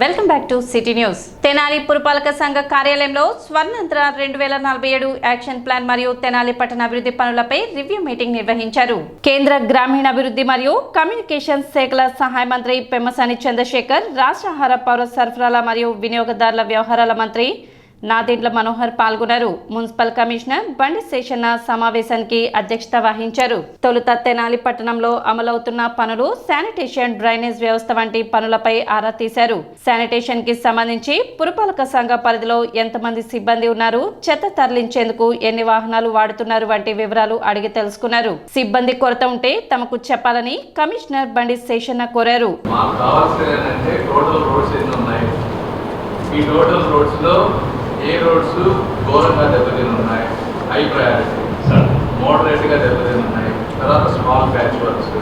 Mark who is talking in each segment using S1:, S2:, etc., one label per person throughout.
S1: Welcome back to city news. Tenali పురపాలక సంఘ కార్యాలయంలో స్వర్ణాంధ్ర 2047 యాక్షన్ ప్లాన్ మరియు తెనాలి పట్టణ అభివృద్ధి పనులపై రివ్యూ మీటింగ్ నిర్వహించారు. కేంద్ర గ్రామీణాభివృద్ధి మరియు కమ్యూనికేషన్స్ శాఖల సహాయ మంత్రి పెమ్మసాని చంద్రశేఖర్, రాష్ట్ర ఆహార పౌర సరఫరాల మరియు వినియోగదారుల వ్యవహారాల మంత్రి నాదెండ్ల మనోహర్ పాల్గొన్నారు. మున్సిపల్ కమిషనర్ బండి శేషన్న సమావేశానికి అధ్యక్షత వహించారు. తొలుత తెనాలి పట్టణంలో అమలవుతున్న పనులు, శానిటేషన్, డ్రైనేజ్ వ్యవస్థ వంటి పనులపై ఆరా తీశారు. శానిటేషన్ కి సంబంధించి పురపాలక సంఘ పరిధిలో ఎంతమంది సిబ్బంది ఉన్నారు, చెత్త తరలించేందుకు ఎన్ని వాహనాలు వాడుతున్నారు వంటి వివరాలు అడిగి తెలుసుకున్నారు. సిబ్బంది కొరత ఉంటే తమకు చెప్పాలని కమిషనర్ బండి శేషన్న కోరారు.
S2: ఏ రోడ్స్ ఘోరంగా దెబ్బతిని ఉన్నాయి, హై ప్రయారిటీ, మోడరేట్గా దెబ్బతిని ఉన్నాయి, తర్వాత small patch works,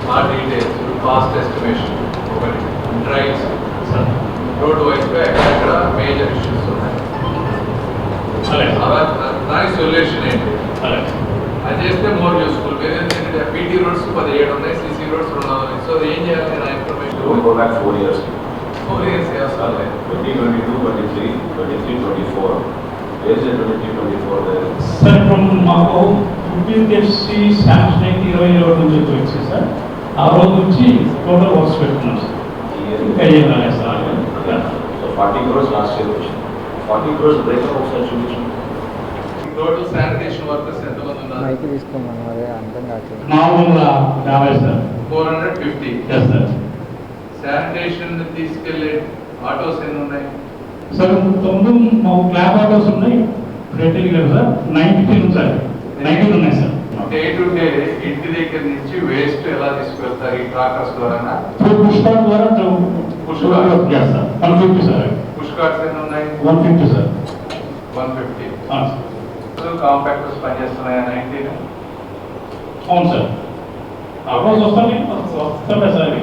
S2: smart details, cost estimation, ఒకటి డ్రైవ్స్, రోడ్ వైజ్గా ఎక్కడెక్కడ మేజర్ ఇష్యూస్ ఉన్నాయి, దానికి సొల్యూషన్ ఏంటి అది చేస్తే మోర్ యూస్ఫుల్. వేరే పీటీ రోడ్స్ 17 ఉన్నాయి, సీసీ రోడ్స్ 2 ఉన్నాయి. సో ఏం చేయాలి నా information
S3: 4 years.
S2: 4 years
S3: 2022, 23, 23, 24. Where is it 23, 24 there?
S4: Sir, from మాకు 15th FC శాంక్షన్ అయితే 27 నుంచి వచ్చింది సార్. ఆ రోజు నుంచి టోటల్ వర్క్స్ పెట్టుకున్నాం సార్. ఇంకా ఏం రాలేదు sir.
S3: So 40 crores last year వచ్చింది. 40 crores breakup ఒకసారి చూపించండి.
S2: టోటల్ శానిటేషన్ వర్కర్స్ ఎంతమంది ఉన్నారు?
S5: మైకి తీసుకోమన్నా అదే అర్థం కాదు.
S4: మామూలుగా 50 సార్.
S2: 450.
S4: Yes sir.
S2: శానిటేషన్ తీసుకెళ్లే ఆటోస్ ఎన్ని ఉన్నాయి?
S4: సార్ 9 మాకు క్లాబ్ ఆటోస్ ఉన్నాయి. రేటింగ్ లేదు సార్. 90 సార్. 90 ఉన్నాయి సార్.
S2: డే టు డే ఇంటి దగ్గర నుంచి వేస్ట్ ఎలా తీసుకెళ్తారు? ఈ ట్రాకర్స్ ద్వారా
S4: పుష్ కార్ట్ ద్వారా push cart sir. 150 sir.
S2: Push carts ఎన్ని ఉన్నాయి?
S4: 150 సార్.
S2: 150.
S4: సార్.
S2: కాంపాక్టర్స్ పనిచేస్తున్నాయా? 19.
S4: అవును సార్. ఆ రోజు వస్తాయి sir.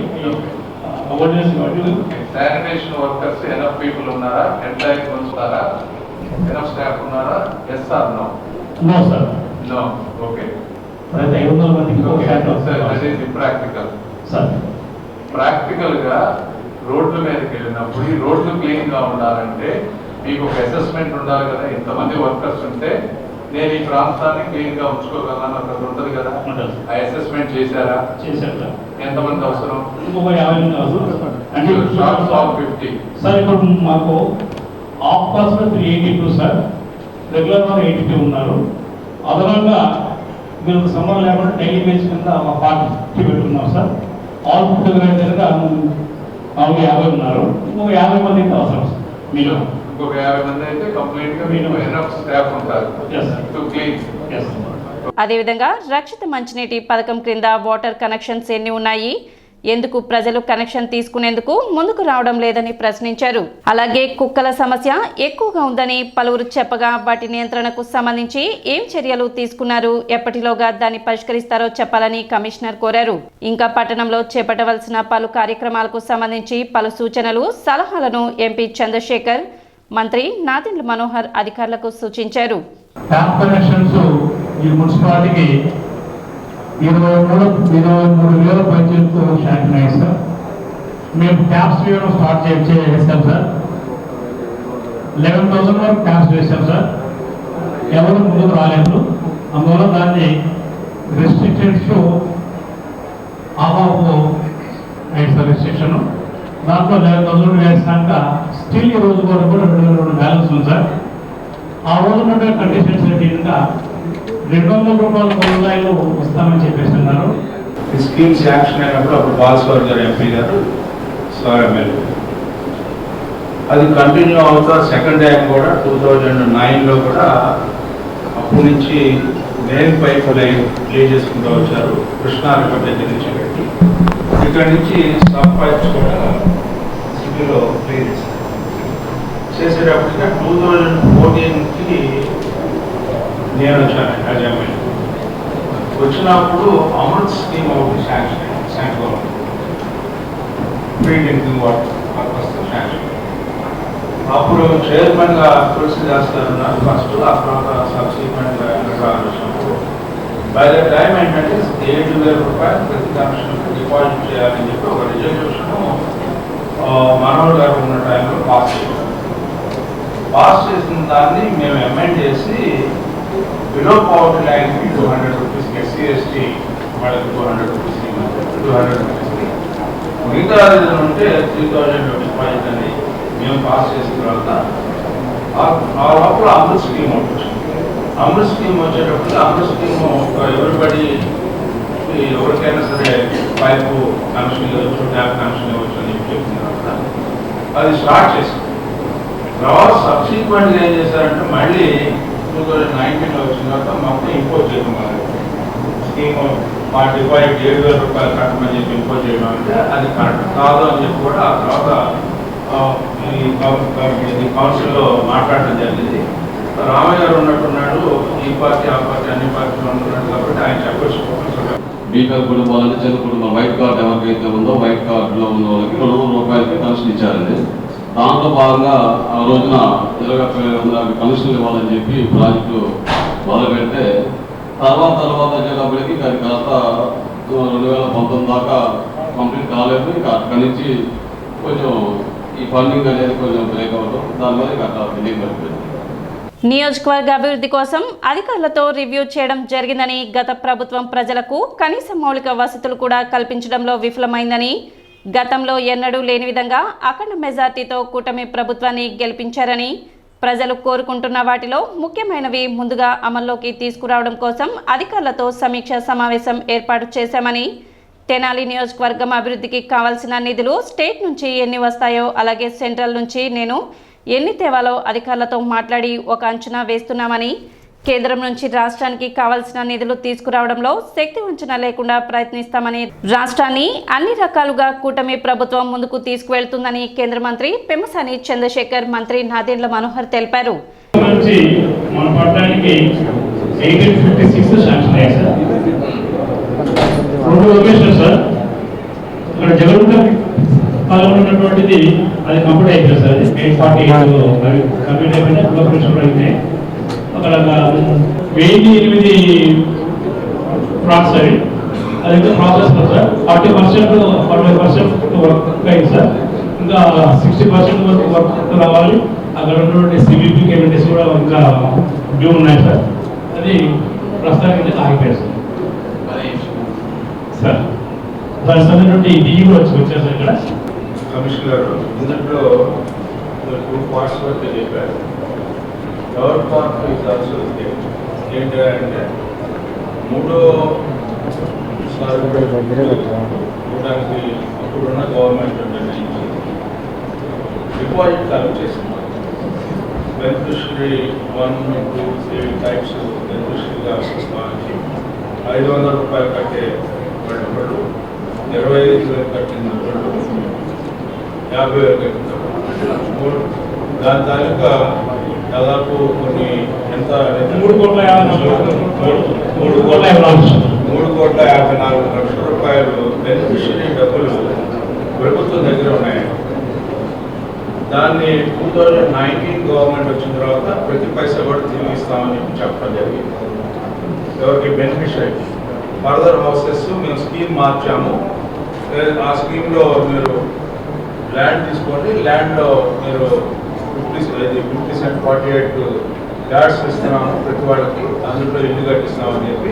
S2: Sanitation workers enough people ఉన్నారా? ఎంప్లాయీస్ ఉంచుతారా? ఎనఫ్ స్టాఫ్ ఉన్నారా? Yes or no?
S4: No sir.
S2: No. Okay.
S4: అయితే 500 మందికి
S2: ఇంప్రాక్టికల్
S4: సార్.
S2: ప్రాక్టికల్ గా రోడ్ల మీదకి వెళ్ళినప్పుడు ఈ రోడ్లు క్లీన్ గా ఉండాలంటే మీకు ఒక అసెస్మెంట్ ఉండాలి కదా. ఇంతమంది వర్కర్స్ ఉంటే నేను ఈ ప్రాంతాన్ని క్లీన్ గా ఉంచుకోగలను అక్కడ ఉంటుంది కదా. ఆ అసెస్మెంట్ చేశారా?
S4: చేశారు సార్.
S2: ఎంతమంది అవసరం?
S4: ఇంకొక 50 మంది అవసరం. అంటే
S2: షార్ట్ 50
S4: సార్. ఇప్పుడు మాకు ఆఫ్ పాస్ 382 సార్. రెగ్యులర్ వారు 82 ఉన్నారు. అదనంగా వీళ్ళకి సంబంధం లేకుండా డైలీ బేస్ కింద 40 పెట్టుకున్నాం సార్. ఆల్ ఫోటోగ్రాఫర్గా 50 ఉన్నారు. ఇంకొక 50 మంది అవసరం సార్. మీరు
S2: ఇంకొక 50 మంది అయితే కంప్లీట్ గా మీకు ఎనఫ్ స్టాఫ్ ఉంటారు టు క్లీన్.
S1: అదేవిధంగా రక్షిత మంచినీటి పథకం క్రింద వాటర్ కనెక్షన్స్ ఎన్ని ఉన్నాయి, ఎందుకు ప్రజలు కనెక్షన్ తీసుకునేందుకు ముందుకు రావడం లేదని ప్రశ్నించారు. అలాగే కుక్కల సమస్య ఎక్కువగా ఉందని పలువురు చెప్పగా వాటి నియంత్రణకు సంబంధించి ఏం చర్యలు తీసుకున్నారు, ఎప్పటిలోగా దాన్ని పరిష్కరిస్తారో చెప్పాలని కమిషనర్ కోరారు. ఇంకా పట్టణంలో చేపట్టవలసిన పలు కార్యక్రమాలకు సంబంధించి పలు సూచనలు, సలహాలను ఎంపీ చంద్రశేఖర్, మంత్రి నాదెండ్ల మనోహర్ అధికారులకు సూచించారు.
S4: ట్యాప్ కనెక్షన్స్ ఈ మున్సిపాలిటీకి 23,000 బడ్జెట్తో శాంక్షన్ అయ్యాయి సార్. మేము ట్యాప్స్ వేయడం స్టార్ట్ చేసాం సార్. 11,000 వరకు ట్యాప్స్ వేసాం సార్. ఎవరు ముందుకు రాలేదు. అందువల్ల దాన్ని రెస్ట్రిక్షన్స్ ఆఫ్ అయ్యింది సార్. రెస్ట్రిక్షన్ దాంట్లో 11,000 వేసినాక స్టిల్ ఈ రోజు వరకు కూడా 2,000 బ్యాలెన్స్ ఉంది సార్. ఆ రోజు ఉన్న కండిషన్స్ ఏంటి, ఇంకా 200 రూపాయల కొనుగోలు వస్తామని చెప్పేస్తున్నారు.
S6: ఈ స్కీమ్ శాంక్షన్ అయినప్పుడు అప్పుడు బాలస్వామి గారు ఎంపీ గారు, సార్ ఎమ్మెల్యే, అది కంటిన్యూ అవుతా సెకండ్ టైం కూడా 2009లో కూడా అప్పటి నుంచి మెయిన్ పైప్ లైన్ ప్లే చేసుకుంటూ వచ్చారు. కృష్ణానగర్ దగ్గర నుంచి పెట్టి ఇక్కడ నుంచి సబ్ పైప్స్ కూడా సిటీలో ప్లే చేశారు. చేసేటప్పటికి 2014కి నేను వచ్చాను అజామని. వచ్చినప్పుడు అమృత్ స్కీమ్ ఒకటి శాంక్షన్ ఫ్రీ డ్రింకింగ్ వాటర్ పర్పస్తో శాంక్షన్. అప్పుడు చైర్మన్గా తులసి చేస్తారన్నారు ఫస్ట్. ఆ తర్వాత సబ్సిక్వెంట్గా వచ్చినప్పుడు బై ద టైం ఏంటంటే 7,000 రూపాయలు ప్రతి కమిషన్ డిపాజిట్ చేయాలని చెప్పి ఒక రిజల్యూషన్ మనోహర్ గారు ఉన్న టైంలో పాస్ చేశారు. పాస్ చేసిన దాన్ని మేము అమెండ్ చేసి బిలో పవర్టీ లైన్కి 200 రూపీస్కి, ఎస్సీ ఎస్టీ వాళ్ళకి 200 రూపీస్కి, 200 రూపీస్కి, మిగతా ఏదైనా ఉంటే 3000 డిపాజిట్ అని మేము పాస్ చేసిన తర్వాత అప్పుడు అమృత్ స్కీమ్ ఉంటుంది. అమృత్ స్కీమ్ వచ్చేటప్పుడు అమృత్ స్కీమ్ ఎవరిబడి ఎవరికైనా సరే పైపు కనెక్షన్ ఇవ్వచ్చు, ట్యాప్ కనెక్షన్ ఇవ్వచ్చు అని చెప్పిన తర్వాత అది స్టార్ట్ చేసాం. తర్వాత సబ్సిక్వెంట్గా ఏం చేశారంటే మళ్ళీ 2019లో వచ్చిన తర్వాత మొత్తం ఇంపోజ్ చేయడం స్కీమ్ మా డిపాజిట్ 7,000 రూపాయలు కట్టమని చెప్పి ఇంపోజ్ చేయడం అంటే అది కరెక్ట్ కాదు అని చెప్పి కూడా ఆ తర్వాత ఈ కౌన్సిల్లో మాట్లాడడం జరిగింది. రామయ్య గారు ఉన్నట్టున్నాడు, ఈ పార్టీ ఆ పార్టీ అన్ని పార్టీలు ఉంటున్నాడు కాబట్టి ఆయన చెప్పచ్చు.
S7: బీపీఎల్ కుటుంబాలంటే చిన్న కుటుంబాలు వైట్ కార్డు ఎవరికైతే ఉందో వైట్ కార్డులో ఉన్న వాళ్ళకి 200 రూపాయలకి కమిషన్ ఇచ్చారండి. దాంట్లో భాగంగా ఆ రోజున 21,500 కమిషన్లు ఇవ్వాలని చెప్పి ప్రాజెక్టు మొదలు పెడితే తర్వాత వచ్చేటప్పటికి అది కాస్త 2019 దాకా కంప్లీట్ కాలేదు. ఇక అక్కడి నుంచి కొంచెం ఈ ఫండింగ్ అనేది కొంచెం బ్రేక్ అవ్వడం, దాని మీద ఇక అట్లా బిల్డింగ్ పడిపోయింది.
S1: నియోజకవర్గ అభివృద్ధి కోసం అధికారులతో రివ్యూ చేయడం జరిగిందని, గత ప్రభుత్వం ప్రజలకు కనీస మౌలిక వసతులు కూడా కల్పించడంలో విఫలమైందని, గతంలో ఎన్నడూ లేని విధంగా అఖండ మెజార్టీతో కూటమి ప్రభుత్వాన్ని గెలిపించారని, ప్రజలు కోరుకుంటున్న వాటిలో ముఖ్యమైనవి ముందుగా అమల్లోకి తీసుకురావడం కోసం అధికారులతో సమీక్ష సమావేశం ఏర్పాటు చేశామని, తెనాలి నియోజకవర్గం అభివృద్ధికి కావాల్సిన నిధులు స్టేట్ నుంచి ఎన్ని వస్తాయో అలాగే సెంట్రల్ నుంచి నేను ఎన్ని తేవాలో అధికారులతో మాట్లాడి ఒక అంచనా వేస్తున్నామని, కేంద్రం నుంచి రాష్ట్రానికి కావాల్సిన నిధులు తీసుకురావడంలో శక్తి వంచన లేకుండా ప్రయత్నిస్తామని, రాష్ట్రాన్ని అన్ని రకాలుగా కూటమి ప్రభుత్వం ముందుకు తీసుకువెళ్తుందని కేంద్ర మంత్రి పెమ్మసాని చంద్రశేఖర్, మంత్రి నాదెండ్ల మనోహర్ తెలిపారు.
S4: మన పట్టణానికి 1856 శాంక్షన్ అయ్యాయి సార్. 2 location sir. ఇక్కడ జగన్ పాల్గొన్నటువంటిది అది కంప్లీట్ అయిపోయింది సార్. 848 కంప్లీట్ అయిపోయినాయి. లొకేషన్ కూడా అయినాయి. అక్కడ 1008 ఫ్లాట్స్ అవి అది ఇంకా ప్రాసెస్లో సార్. 40% వర్క్ అయింది సార్. ఇంకా 60% వరకు వర్క్ రావాలి. అక్కడ ఉన్నటువంటి సివిపి కేబినెట్స్ కూడా ఇంకా డ్యూ ఉన్నాయి సార్. అది ప్రస్తుతానికి ఆగిపోయారు సార్. దాని సంబంధించి డిఈ కూడా వచ్చారు సార్. ఇక్కడ
S6: కమిషనర్ ఇందులో 2 పార్ట్స్ వరకు చెప్పారు. థర్డ్ పార్ట్ ఇస్ ఆల్సో ఏంటంటే 3వ చూడడానికి ఇప్పుడున్న గవర్నమెంట్ డిపాజిట్ కలెక్ట్ చేసింది. బెనిఫిషరీ 1, 2, 3 టైప్స్ బెనిఫిషరీగా భావించి 500 రూపాయలు కట్టే వాళ్ళు, 25,000 కట్టిన వాళ్ళు, 50,000 కట్టిన వాళ్ళు, దాని తాలూకా దాదాపు కొన్ని ఎంత 3,54,00,000 రూపాయలు బెనిఫిషరీ డబ్బులు ప్రభుత్వం దగ్గర ఉన్నాయి. దాన్ని 2019 గవర్నమెంట్ వచ్చిన తర్వాత ప్రతి పైసా కూడా తిరిగి ఇస్తామని చెప్పడం జరిగింది. ఎవరికి బెనిఫిషరీ ఫర్దర్ హౌసెస్ మేము స్కీమ్ మార్చాము. ఆ స్కీమ్లో మీరు ల్యాండ్ తీసుకోండి, ల్యాండ్లో మీరు 50% యార్డ్స్ ఇస్తున్నాము ప్రతి వాళ్ళకి, అందులో ఇల్లు కట్టిస్తున్నామని చెప్పి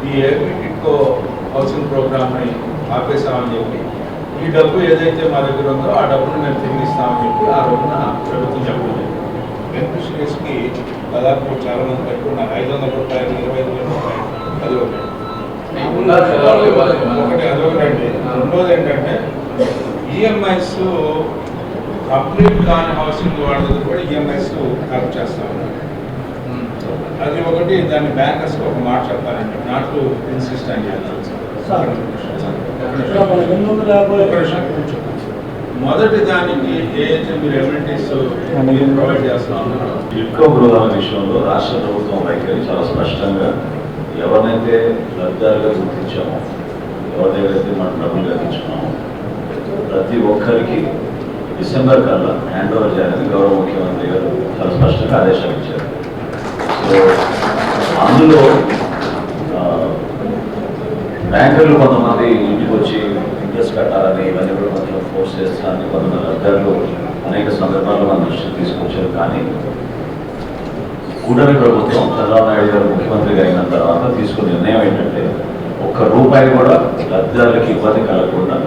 S6: ఈ ఏపీకో హౌసింగ్ ప్రోగ్రామ్ని ఆపేసామని చెప్పి ఈ డబ్బు ఏదైతే మా దగ్గర ఉందో ఆ డబ్బును మేము తిరిగి ఇస్తామని చెప్పి ఆ రోజున ప్రభుత్వం చెప్పలేదు. బెనిఫిషరీస్కి దాదాపు చాలా మంది పెట్టుకున్నారు. 500 రూపాయలు, 25,000 రూపాయలు, అది ఒకటి. అదొకటండి. రెండోది ఏంటంటే ఈఎంఐస్ కంప్లీట్ కాని హౌసింగ్ వాళ్ళ దగ్గర కూడా ఈఎంఐస్ కలెక్ట్ చేస్తా ఉన్నారు. అది ఒకటి. దాన్ని బ్యాంకర్స్కి ఒక మాట చెప్తానండి, నాట్ టు ఇన్సిస్ట్ అని చెప్పారు. మొదటి దానికి ఏదైతే మీరు ఎమ్యూనిటీస్ ప్రొవైడ్ చేస్తా ఉన్నారు.
S3: ఇటుక గృహాల విషయంలో రాష్ట్ర ప్రభుత్వం వైఖరి చాలా స్పష్టంగా, ఎవరినైతే లబ్ధిదారుగా గుర్తించామో, ఎవరి దగ్గరైతే మనం డబ్బులు కట్టించుకున్నామో ప్రతి ఒక్కరికి డిసెంబర్ కల్లా హ్యాండ్ ఓవర్ చేయాలని గౌరవ ముఖ్యమంత్రి గారు చాలా స్పష్టంగా ఆదేశాలు ఇచ్చారు. సో అందులో బ్యాంకర్లు కొంతమంది ఇంటికి వచ్చి ఇంట్రెస్ట్ కట్టాలని ఇవన్నీ కూడా కొంచెం ఫోర్స్ చేస్తారని కొంతమంది లబ్ధారులు అనేక సందర్భాల్లో మన దృష్టికి తీసుకొచ్చారు. కానీ కూటమి ప్రభుత్వం చంద్రబాబు నాయుడు గారు ముఖ్యమంత్రిగా అయిన తర్వాత తీసుకున్న నిర్ణయం ఏంటంటే ₹1 కూడా లబ్ధిదారులకు ఇబ్బంది కలగకుండా,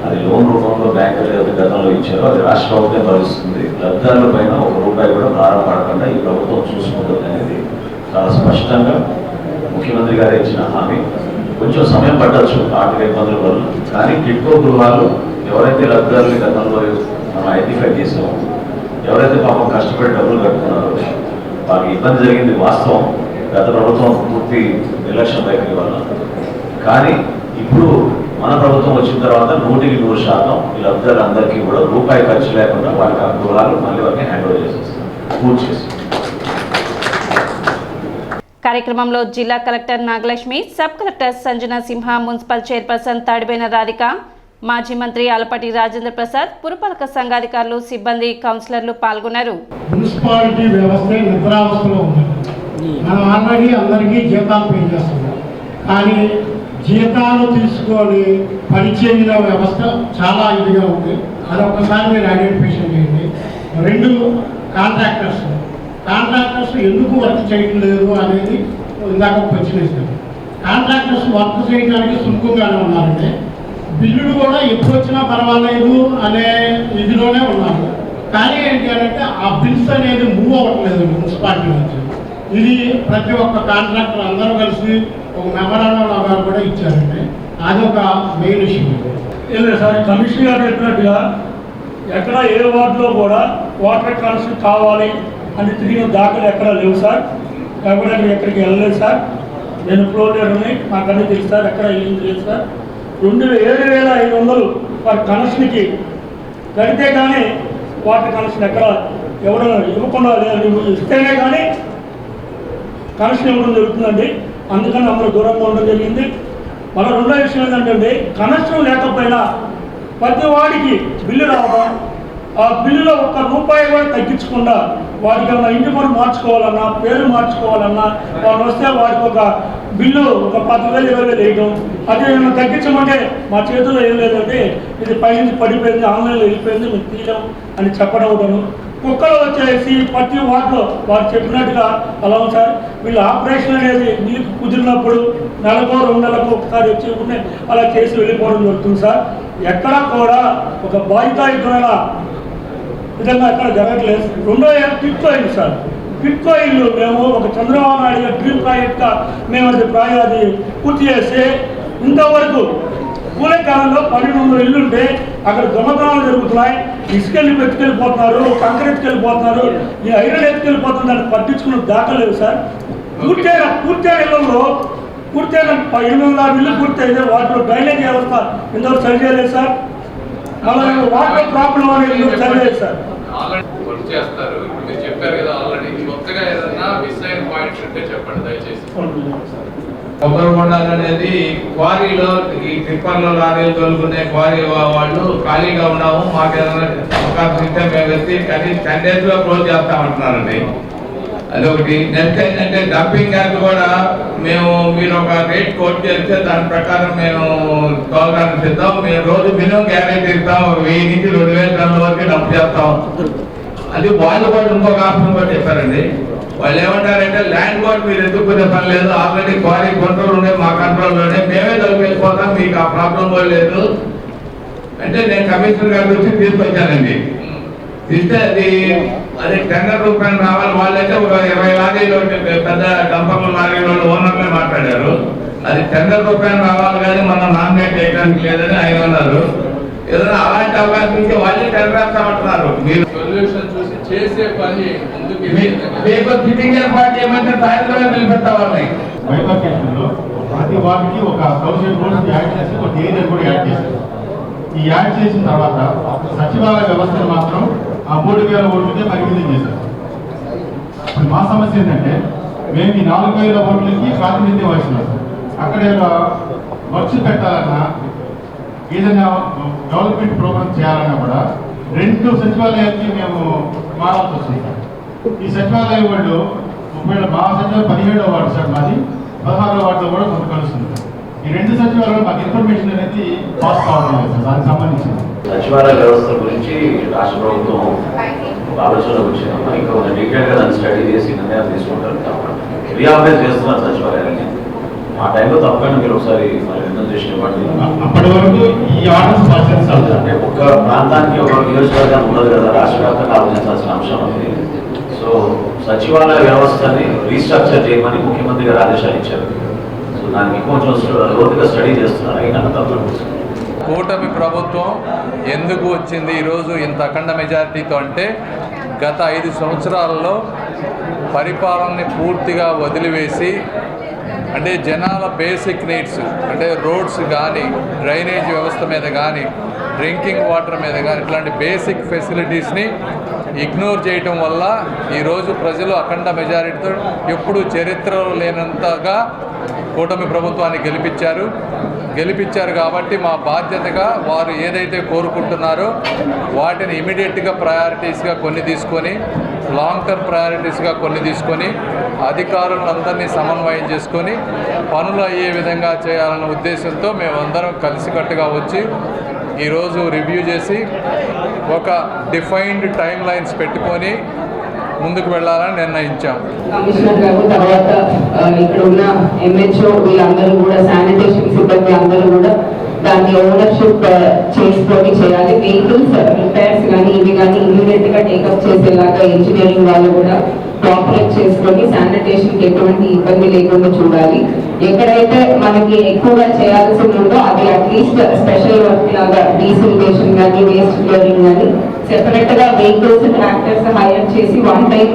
S3: అది లోన్ రూపంలో బ్యాంకులు ఏదైతే గతంలో ఇచ్చారో అది రాష్ట్ర ప్రభుత్వం భరిస్తుంది. లబ్ధిదారుల పైన ₹1 కూడా భారం పడకుండా ఈ ప్రభుత్వం చూసుకుంటుంది అనేది చాలా స్పష్టంగా ముఖ్యమంత్రి గారు ఇచ్చిన హామీ. కొంచెం సమయం పట్టచ్చు ఆర్థిక ఇబ్బందుల వల్ల, కానీ టిడ్కో గృహాలు ఎవరైతే లబ్ధిదారులు గతంలో మనం ఐడెంటిఫై చేసామో, ఎవరైతే పాపం కష్టపడి డబ్బులు కట్టుకున్నారో వాళ్ళకి ఇబ్బంది జరిగింది వాస్తవం. గత ప్రభుత్వం పూర్తి నిర్లక్ష్యం వైఖరి వల్ల. కానీ ఇప్పుడు మన ప్రభుత్వం వచ్చిన తర్వాత 100% ఈ లబ్ధిదారులందరికీ కూడా ₹1 ఖర్చు లేకుండా వాళ్ళకి ఆ గృహాలు మళ్ళీ వాటిని హ్యాండ్ ఓవర్ చేసేస్తాం పూర్తి చేసి.
S1: కార్యక్రమంలో జిల్లా collector Nagalakshmi, sub collector Sanjana Simha, municipal chairperson Tadibena Radhika, మాజీ మంత్రి ఆలపాటి రాజేంద్ర ప్రసాద్, పురపాలక సంఘాధికారులు, సిబ్బంది, కౌన్సిలర్లు పాల్గొన్నారు.
S8: మున్సిపాలిటీ వ్యవస్థ నిద్రావస్థలో ఉంది. మనం ఆల్రెడీ అందరికీ జీతాలు పే చేస్తున్నాం, కానీ జీతాలు తీసుకొని పనిచేయన వ్యవస్థ చాలా ఇదిగా ఉంది. అది ఒక్కసారి మీరు ఐడెంటిఫికేషన్ చేయండి. 2 కాంట్రాక్టర్స్ ఎందుకు వర్క్ చేయడం లేదు అనేది ఇందాక క్వశ్చన్ వేశారు. కాంట్రాక్టర్స్ వర్క్ చేయడానికి సుముఖంగానే ఉన్నారంటే బిల్లులు కూడా ఎప్పుడు వచ్చినా పర్వాలేదు అనే ఇదిలోనే ఉన్నారు. కానీ ఏంటి అంటే ఆ బిల్స్ అనేది మూవ్ అవ్వట్లేదు మున్సిపాలిటీ నుంచి. ఇది ప్రతి ఒక్క కాంట్రాక్టర్ అందరూ కలిసి ఒక మెమరాండం లాగా కూడా ఇచ్చారంటే అదొక మెయిన్ ఇష్యూ.
S4: లేదు సార్, కమిషనర్ గారు చెప్పినట్టుగా ఎక్కడ ఏ వార్డులో కూడా వాటర్ కనెక్షన్ కావాలి అని తిరిగిన దాఖలు ఎక్కడ లేవు సార్. ఎక్కడికి వెళ్ళలేదు సార్. నేను ఫ్లోర్ లీడర్ని, నాకు అన్నీ తెలుసు సార్. ఎక్కడ వెళ్ళింది లేదు సార్. 7,500 పర్ కనెక్షన్కి కడితే కానీ వాటర్ కనెక్షన్ ఎక్కడ ఎవరు ఇవ్వకుండా ఇస్తేనే కానీ కనెక్షన్ ఇవ్వడం జరుగుతుందండి. అందుకని అందరూ దూరంగా ఉండడం జరిగింది. మన రెండో విషయం ఏంటంటే కనెక్షన్ లేకపోయినా ప్రతి వాడికి బిల్లు రావడం, ఆ బిల్లులో ₹1 కూడా తగ్గించకుండా వాడికి ఏమన్నా ఇంటి పన్ను మార్చుకోవాలన్నా, పేరు మార్చుకోవాలన్నా వాళ్ళు వస్తే వాడికి ఒక బిల్లు ఒక 10,000 20,000 వేయడం. అది ఏమైనా తగ్గించమంటే మా చేతుల్లో ఏం లేదంటే ఇది పైనుంచి పడిపోయింది, ఆన్లైన్లో వెళ్ళిపోయింది, మీరు తీయడం అని చెప్పడం. కుక్కలు వచ్చేసి ప్రతి వాటిలో వారు చెప్పినట్టుగా అలా ఉంది సార్. వీళ్ళు ఆపరేషన్ అనేది మీకు కుదిరినప్పుడు నెలకో 2 నెలలకు ఒకసారి వచ్చి అలా చేసి వెళ్ళిపోవడం జరుగుతుంది సార్. ఎక్కడా కూడా ఒక బాధ్యతాయుతమైన విధంగా ఎక్కడ జరగట్లేదు. రెండో టిట్కో ఇల్లు సార్. టిట్కో ఇల్లు మేము ఒక చంద్రబాబు నాయుడు గారి డ్రీమ్ ప్రాజెక్ట్గా మేము అది పూర్తి చేస్తే ఇంతవరకు కూలకాలంలో 1200 ఇల్లుంటే అక్కడ దొంగతనాలు జరుగుతున్నాయి. ఇసుకెళ్ళి ఎత్తుకెళ్ళిపోతున్నారు, కంకర ఎత్తుకెళ్ళిపోతున్నారు, ఈ ఐరన్ ఎత్తుకెళ్ళిపోతుంది. దాన్ని పట్టించుకున్న దాఖలు లేదు సార్. పూర్తయిన ఇళ్లలో పూర్తయిన 800 ఇల్లు పూర్తయితే వాటిలో డ్రైనేజ్ వ్యవస్థ ఇంతవరకు సరి చేయలేదు సార్. మళ్ళీ వాటర్ ప్రాబ్లం అనేది సరి చేయలేదు సార్.
S2: వర్క్ చేస్తారు. మీరు చెప్పారు కదా ఆల్రెడీ. కొత్తగా ఏదన్నా మిస్ అయిన పాయింట్స్ ఉంటే చెప్పండి దయచేసి. కొబ్బరి బొండాలు అనేది క్వారీలో ఈ టిప్పర్లో లారీలు తోలుకునే క్వారీ వాళ్ళు ఖాళీగా ఉన్నాము, మాకు ఏదైనా అవకాశం ఇస్తే మేము వచ్చి కానీ 10 days లో క్లోజ్ చేస్తామంటున్నారండి. అదొకటి. నెక్స్ట్ ఏంటంటే డంపింగ్ యార్డ్ కూడా మేము మీరు ఒక రేట్ కోట్ చేస్తే దాని ప్రకారం మేము తోలడానికి ఇస్తాం. మేము రోజు మినిమం గ్యారెంటీ ఇస్తాం. 1000 నుంచి 2000 టన్నుల వరకు డంప్ చేస్తాం. అది వాళ్ళు కూడా ఇంకొక ఆప్షన్ కూడా చెప్పారండి. వాళ్ళు ఏమంటారంటే ల్యాండ్ కూడా మీరు ఎత్తుకునే పని లేదు, ఆల్రెడీ క్వారీ కంట్రోల్ ఉన్నాయి, మా కంట్రోల్లోనే మేమే వెళ్ళిపోతాం, మీకు ఆ ప్రాబ్లం కూడా లేదు అంటే నేను కమిషనర్ గారి గురించి తీసుకొచ్చానండి. ఇస్తే అది టెండర్ రూపాయలు రావాలి. వాళ్ళైతే ఒక 20 లారీలు పెద్ద డంపర్ల లారీలో ఓనర్లే మాట్లాడారు. అది టెండర్ రూపాయలు రావాలి కానీ మనం నామినేట్ చేయడానికి లేదని ఆయన అన్నారు. ఏదైనా అలాంటి అవకాశం ఉంటే వాళ్ళే టెండర్ వేస్తామంటున్నారు. మీరు సొల్యూషన్ చూసి చేసే పని ముందుకు పార్టీ ఏమంటే సాయంత్రమే నిలబెడతా వాళ్ళని.
S9: బైఫర్కేషన్లో ప్రతి వాటికి ఒక 1000 crores యాడ్ చేసి ఒక ఏరియా కూడా యాడ్ చేశారు. ఈ యాడ్ చేసిన తర్వాత సచివాలయ వ్యవస్థను మాత్రం ఆ 3000 ఓట్లకే పరిమితం చేశారు. ఇప్పుడు మా సమస్య ఏంటంటే మేము ఈ 4000 ఓట్లకి ప్రాతినిధ్యం వహిస్తున్నాం. అక్కడ వర్క్స్ పెట్టాలన్నా ఏదైనా డెవలప్మెంట్ ప్రోగ్రామ్ చేయాలన్నా కూడా 2 సచివాలయాలకి మేము మారాల్సి వస్తుంది. ఈ సచివాలయం వాళ్ళు ఒకవేళ మా సచివాలయం 17వ వార్డు సార్, మాది 16వ వార్డులో కూడా కొంత కలుస్తుంది. ఈ 2 సచివాలయాలు మాకు ఇన్ఫర్మేషన్ అనేది పాస్ కావడం లేదు సార్, దానికి సంబంధించింది.
S3: సచివాలయ వ్యవస్థ గురించి రాష్ట్ర ప్రభుత్వం ఒక ఆలోచనలోకి వచ్చిందమ్మా. ఇంకా కొంచెం డీటెయిల్గా దాన్ని స్టడీ చేసి నిర్ణయాలు తీసుకుంటారు కాబట్టి రీఆర్గనైజ్ చేస్తున్నారు సచివాలయాన్ని. ఆ టైంలో తప్పకుండా మీరు ఒకసారి రిప్రజెంటేషన్ ఇవ్వండి.
S9: అప్పటి వరకు ఈ ఆర్డర్స్ పాటించాలి.
S3: అంటే ఒక్క ప్రాంతానికి ఒక నియోజకవర్గానికి ఉండదు కదా, రాష్ట్ర వ్యాప్తంగా ఆలోచించాల్సిన అంశం ఉంది. సో సచివాలయ వ్యవస్థని రీస్ట్రక్చర్ చేయమని ముఖ్యమంత్రి గారు ఆదేశాలు ఇచ్చారు. సో దానికి కొంచెం లోతుగా స్టడీ చేస్తున్నారు. అయినా తప్పకుండా
S2: కూటమి ప్రభుత్వం ఎందుకు వచ్చింది ఈరోజు ఇంత అఖండ మెజారిటీతో అంటే గత 5 సంవత్సరాలలో పరిపాలనని పూర్తిగా వదిలివేసి, అంటే జనాల బేసిక్ నీడ్స్ అంటే రోడ్స్ కానీ, డ్రైనేజ్ వ్యవస్థ మీద కానీ, డ్రింకింగ్ వాటర్ మీద కానీ ఇట్లాంటి బేసిక్ ఫెసిలిటీస్ని ఇగ్నోర్ చేయటం వల్ల ఈరోజు ప్రజలు అఖండ మెజారిటీతో ఎప్పుడు చరిత్రలో లేనంతగా కూటమి ప్రభుత్వాన్ని గెలిపించారు కాబట్టి మా బాధ్యతగా వారు ఏదైతే కోరుకుంటున్నారో వాటిని ఇమీడియట్గా ప్రయారిటీస్గా కొన్ని తీసుకొని, లాంగ్ టర్మ్ ప్రయారిటీస్గా కొన్ని తీసుకొని, అధికారులందరినీ సమన్వయం చేసుకొని పనులు అయ్యే విధంగా చేయాలన్న ఉద్దేశంతో మేమందరం కలిసికట్టుగా వచ్చి ఈరోజు రివ్యూ చేసి ఒక డిఫైన్డ్ టైం లైన్స్ పెట్టుకొని ముందుకు వెళ్ళాలని నిర్ణయించాం.
S10: కమిషనర్ గారు తర్వాత ఇక్కడ ఉన్న ఎంహెచ్ఓ వీళ్ళందరూ కూడా, శానిటేషన్ సిబ్బంది అందరూ కూడా దాన్ని ఓనర్షిప్ చేసుకొని చేయాలి. వెహికల్స్ రిపేర్స్ కానీ ఇవి కానీ ఇమీడియట్ గా టేకప్ చేసేలాగా ఇంజనీరింగ్ వాళ్ళు కూడా కోఆపరేట్ చేసుకొని శానిటేషన్కి ఎటువంటి ఇబ్బంది లేకుండా చూడాలి. ఎక్కడైతే మనకి ఎక్కువగా చేయాల్సి ఉందో అది అట్లీస్ట్ స్పెషల్ వర్క్ లాగా డీసిల్టేషన్ కానీ, వేస్ట్ క్లియరింగ్ కానీ సెపరేట్ గా వెహికల్స్, ట్రాక్టర్స్ హైర్ చేసి 1 టైం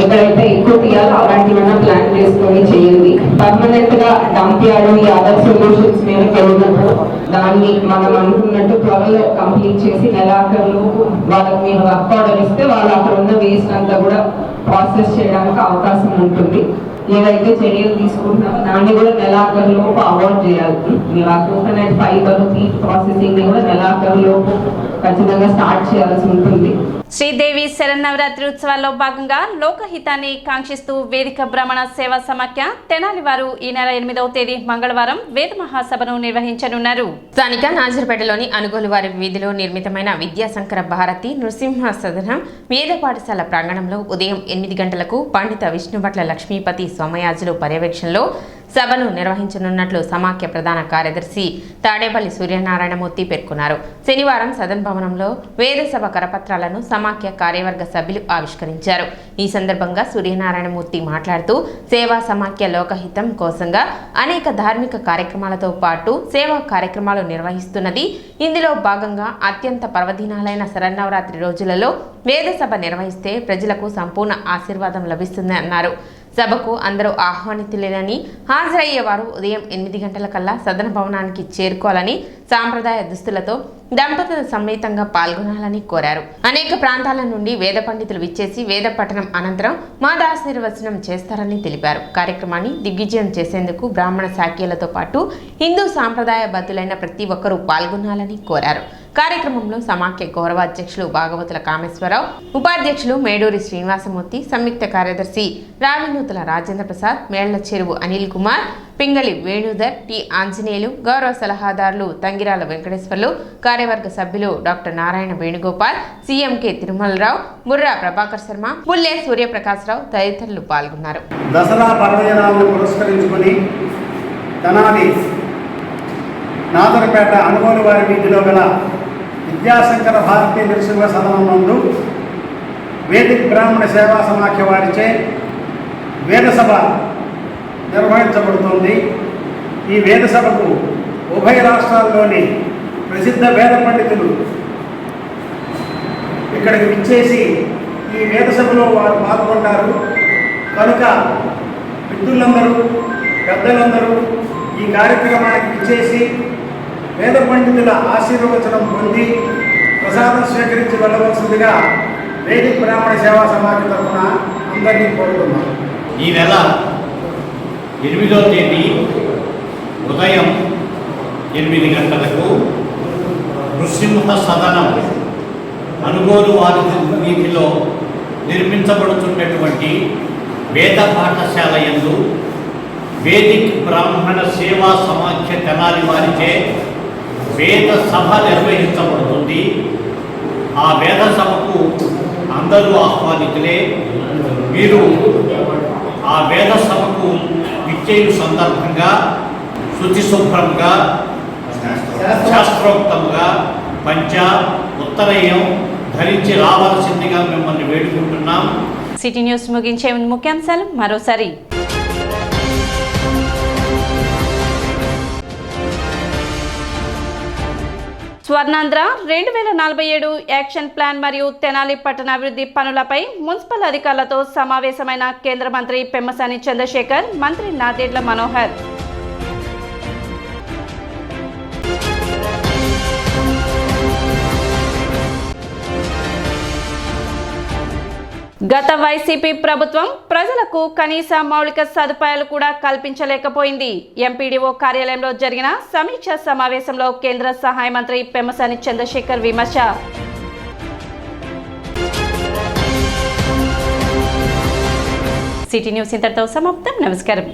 S10: ఎక్కడైతే ఎక్కువ తీయాలో అలాంటివన్నా ప్లాన్ చేసుకొని చేయండి. పర్మనెంట్ గా డంప్ యార్డ్ ఈ అదర్ సొల్యూషన్స్ మీద వెళ్ళినప్పుడు దాన్ని మనం అనుకున్నట్టు త్వరలో కంప్లీట్ చేసి నెలాఖరులోపు వాళ్ళకి మీరు వర్క్ ఆర్డర్ ఇస్తే వాళ్ళు అక్కడ ఉన్న వేస్ట్ అంతా కూడా ప్రాసెస్ చేయడానికి అవకాశం ఉంటుంది. ఏదైతే చర్యలు తీసుకుంటున్నామో దాన్ని కూడా నెలాఖరులోపు అవాయిడ్ చేయాలి. మీరు ఆ కోకోనట్ ఫైబర్ పీట్ ప్రాసెసింగ్ కూడా నెలాఖరులోపు ఖచ్చితంగా స్టార్ట్ చేయాల్సి ఉంటుంది.
S1: శ్రీదేవి శరన్నవరాత్రి ఉత్సవాల్లో భాగంగా లోకహితాన్ని కాంక్షిస్తూ వేదిక బ్రాహ్మణ సేవా సమాఖ్య తెనాలి వారు ఈ నెల 8వ తేదీ మంగళవారం వేద మహాసభను నిర్వహించనున్నారు.
S11: స్థానిక నాజర్పేటలోని అనుగోలు వారి వీధిలో నిర్మితమైన విద్యాశంకర భారతి నృసింహ సదనం వేద పాఠశాల ప్రాంగణంలో ఉదయం 8 గంటలకు పండిత విష్ణుభట్ల లక్ష్మీపతి సోమయాజులు పర్యవేక్షణలో సభను నిర్వహించనున్నట్లు సమాఖ్య ప్రధాన కార్యదర్శి తాడేపల్లి సూర్యనారాయణమూర్తి పేర్కొన్నారు. శనివారం సదన్ భవనంలో వేద సభ కరపత్రాలను సమాఖ్య కార్యవర్గ సభ్యులు ఆవిష్కరించారు. ఈ సందర్భంగా సూర్యనారాయణమూర్తి మాట్లాడుతూ సేవా సమాఖ్య లోకహితం కోసంగా అనేక ధార్మిక కార్యక్రమాలతో పాటు సేవా కార్యక్రమాలు నిర్వహిస్తున్నది. ఇందులో భాగంగా అత్యంత పర్వదినాలైన శరన్నవరాత్రి రోజులలో వేద సభ నిర్వహిస్తే ప్రజలకు సంపూర్ణ ఆశీర్వాదం లభిస్తుందని అన్నారు. సభకు అందరూ ఆహ్వానితులేనని, హాజరయ్యేవారు ఉదయం 8 గంటలకల్లా సదన భవనానికి చేరుకోవాలని, సాంప్రదాయ దుస్తులతో దంపతుల సమేతంగా పాల్గొనాలని కోరారు. అనేక ప్రాంతాల నుండి వేద పండితులు విచ్చేసి వేద పఠనం అనంతరం మాదాశీర్వచనం చేస్తారని తెలిపారు. కార్యక్రమాన్ని దిగ్విజయం చేసేందుకు బ్రాహ్మణ శాఖ్యలతో పాటు హిందూ సాంప్రదాయ బద్దులైన ప్రతి ఒక్కరూ పాల్గొనాలని కోరారు. కార్యక్రమంలో సమాఖ్య గౌరవ అధ్యక్షులు భాగవతుల కామేశ్వరరావు, ఉపాధ్యక్షులు మేడూరి శ్రీనివాసమూర్తి, సంయుక్త కార్యదర్శి రావినూతుల రాజేంద్ర ప్రసాద్, మేళ్ల చెరువు అనిల్ కుమార్, పింగళి వేణుధర్, టి ఆంజనేయులు, గౌరవ సలహాదారులు తంగిరాల వెంకటేశ్వర్లు, కార్యవర్గ సభ్యులు డాక్టర్ నారాయణ వేణుగోపాల్, సిఎంకే తిరుమలరావు, బుర్రా ప్రభాకర్ శర్మ, పుల్లె సూర్యప్రకాశ్రావు తదితరులు పాల్గొన్నారు.
S8: దసరా పర్వదినాలను పురస్కరించుకుని తెనాలి నాదరపేట అనుగోలు వారి వీధిలో గల విద్యాశంకర భారతీ నృసింహ సదనం నందు వేదిక బ్రాహ్మణ సేవా సమాఖ్య వారిచే వేద సభ నిర్వహించబడుతుంది. ఈ వేద సభకు ఉభయ రాష్ట్రాల్లోని ప్రసిద్ధ వేద పండితులు ఇక్కడికి విచ్చేసి ఈ వేద సభలో వారు పాల్గొంటారు. కనుక మిత్రులందరూ, పెద్దలందరూ ఈ కార్యక్రమానికి విచ్చేసి వేద పండితుల ఆశీర్వచనం పొంది ప్రసాదం స్వీకరించి వెళ్ళవలసిందిగా వేదిక బ్రాహ్మణ సేవా సమాఖ్య తరఫున అందరినీ కోరుతున్నాం.
S12: ఈ నెల 8వ తేదీ ఉదయం 8 గంటలకు నృసింహ సదనం అనుగోలు వారి వీధిలో నిర్మించబడుతున్నటువంటి వేద పాఠశాల యందు వేదిక్ బ్రాహ్మణ సేవా సమాఖ్య తెనాలి వారిచే వేద సభ నిర్వహించబడుతుంది. ఆ వేద సభకు అందరూ ఆహ్వానితులే. మీరు ఆ వేద సభకు విచ్చేయు సందర్భంగా శుచిశుభ్రంగా శాస్త్రోక్తంగా పంచ ఉత్తరయం ధరించి రావాల్సిందిగా మిమ్మల్ని వేడుకుంటున్నాం.
S1: సిటీ న్యూస్ ముగించే ముందు ముఖ్యాంశాలు మరోసారి. స్వర్ణాంధ్ర 2047 యాక్షన్ ప్లాన్ మరియు తెనాలి పట్టణాభివృద్ధి పనులపై మున్సిపల్ అధికారులతో సమావేశమైన కేంద్ర మంత్రి పెమ్మసాని చంద్రశేఖర్, మంత్రి నాదెండ్ల మనోహర్. గత వైసీపీ ప్రభుత్వం ప్రజలకు కనీస మౌలిక సదుపాయాలు కూడా కల్పించలేకపోయింది. ఎంపీడీఓ కార్యాలయంలో జరిగిన సమీక్ష సమావేశంలో కేంద్ర సహాయ మంత్రి పెమ్మసాని చంద్రశేఖర్ విమర్శ. సిటీ న్యూస్ ఇంతటితో సమాప్తం. నమస్కారం.